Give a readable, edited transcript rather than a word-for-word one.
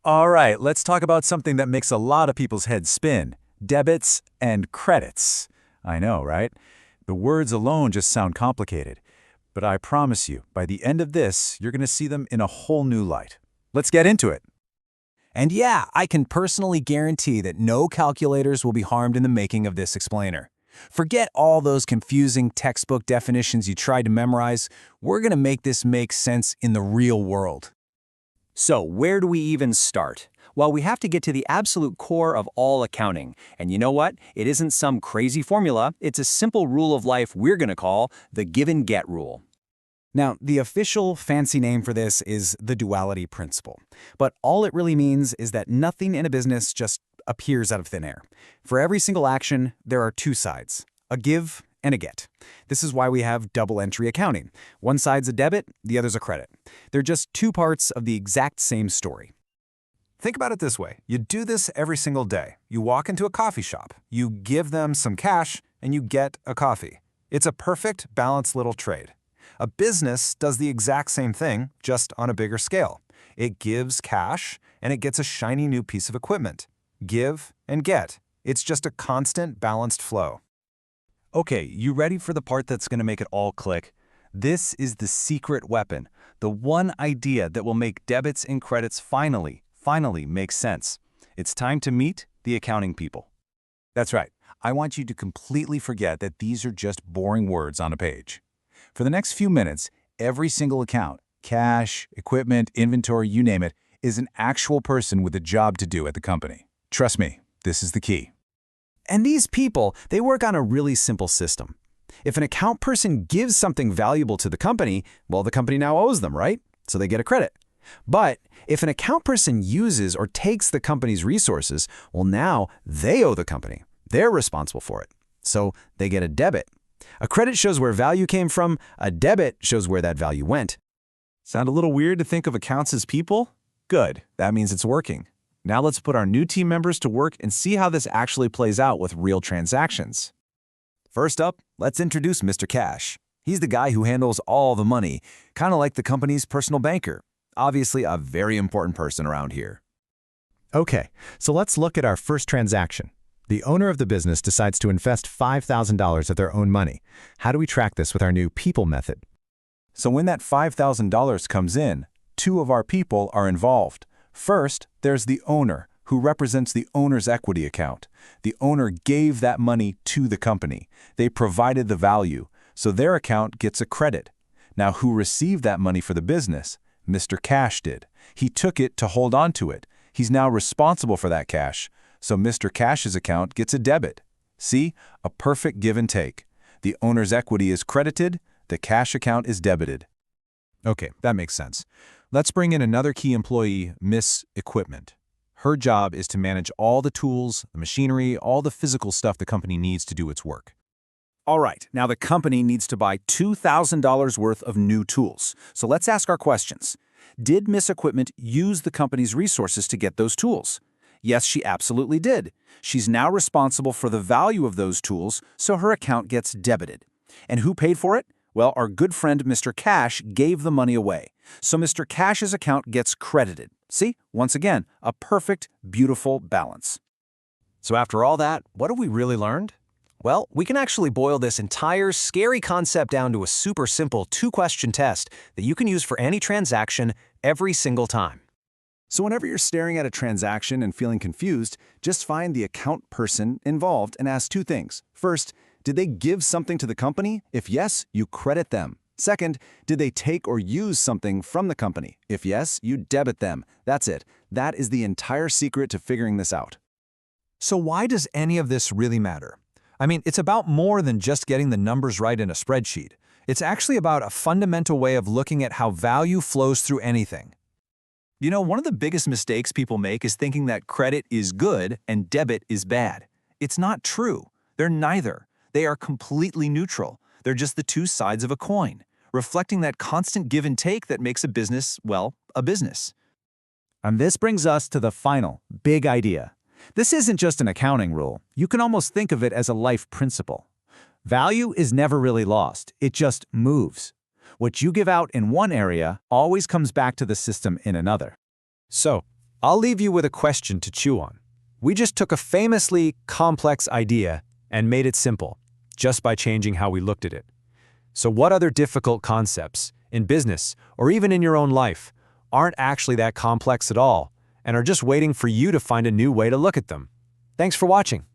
All right, let's talk about something that makes a lot of people's heads spin. Debits and credits. I know, right? The words alone just sound complicated. But I promise you, by the end of this, you're going to see them in a whole new light. Let's get into it. And yeah, I can personally guarantee that no calculators will be harmed in the making of this explainer. Forget all those confusing textbook definitions you tried to memorize. We're going to make this make sense in the real world. So where do we even start? Well, we have to get to the absolute core of all accounting. And you know what? It isn't some crazy formula. It's a simple rule of life we're going to call the give and get rule. Now, the official fancy name for this is the duality principle. But all it really means is that nothing in a business just appears out of thin air. For every single action, there are two sides, a give and a get. This is why we have double entry accounting. One side's a debit, the other's a credit. They're just two parts of the exact same story. Think about it this way. You do this every single day. You walk into a coffee shop, you give them some cash, and you get a coffee. It's a perfect, balanced little trade. A business does the exact same thing, just on a bigger scale. It gives cash, and it gets a shiny new piece of equipment. Give and get. It's just a constant, balanced flow. Okay, you ready for the part that's going to make it all click? This is the secret weapon, the one idea that will make debits and credits finally make sense. It's time to meet the accounting people. That's right. I want you to completely forget that these are just boring words on a page. For the next few minutes, every single account, cash, equipment, inventory, you name it, is an actual person with a job to do at the company. Trust me, this is the key. And these people, they work on a really simple system. If an account person gives something valuable to the company, well, the company now owes them, right? So they get a credit. But if an account person uses or takes the company's resources, well, now they owe the company. They're responsible for it. So they get a debit. A credit shows where value came from. A debit shows where that value went. Sound a little weird to think of accounts as people? Good. That means it's working. Now let's put our new team members to work and see how this actually plays out with real transactions. First up, let's introduce Mr. Cash. He's the guy who handles all the money, kind of like the company's personal banker. Obviously, a very important person around here. Okay, so let's look at our first transaction. The owner of the business decides to invest $5,000 of their own money. How do we track this with our new people method? So when that $5,000 comes in, two of our people are involved. First, there's the owner, who represents the owner's equity account. The owner gave that money to the company. They provided the value, so their account gets a credit. Now, who received that money for the business? Mr. Cash did. He took it to hold on to it. He's now responsible for that cash, so Mr. Cash's account gets a debit. See? A perfect give and take. The owner's equity is credited, the cash account is debited. Okay, that makes sense. Let's bring in another key employee, Miss Equipment. Her job is to manage all the tools, the machinery, all the physical stuff the company needs to do its work. All right, now the company needs to buy $2,000 worth of new tools. So let's ask our questions. Did Miss Equipment use the company's resources to get those tools? Yes, she absolutely did. She's now responsible for the value of those tools, so her account gets debited. And who paid for it? Well, our good friend Mr. Cash gave the money away. So Mr. Cash's account gets credited. See? Once again, a perfect, beautiful balance. So after all that, what have we really learned? Well, we can actually boil this entire scary concept down to a super simple two-question test that you can use for any transaction every single time. So whenever you're staring at a transaction and feeling confused, just find the account person involved and ask two things. First, did they give something to the company? If yes, you credit them. Second, did they take or use something from the company? If yes, you debit them. That's it. That is the entire secret to figuring this out. So why does any of this really matter? I mean, it's about more than just getting the numbers right in a spreadsheet. It's actually about a fundamental way of looking at how value flows through anything. You know, one of the biggest mistakes people make is thinking that credit is good and debit is bad. It's not true. They're neither. They are completely neutral. They're just the two sides of a coin, reflecting that constant give and take that makes a business, well, a business. And this brings us to the final, big idea. This isn't just an accounting rule. You can almost think of it as a life principle. Value is never really lost. It just moves. What you give out in one area always comes back to the system in another. So, I'll leave you with a question to chew on. We just took a famously complex idea and made it simple, just by changing how we looked at it. So what other difficult concepts, in business or even in your own life, aren't actually that complex at all and are just waiting for you to find a new way to look at them? Thanks for watching.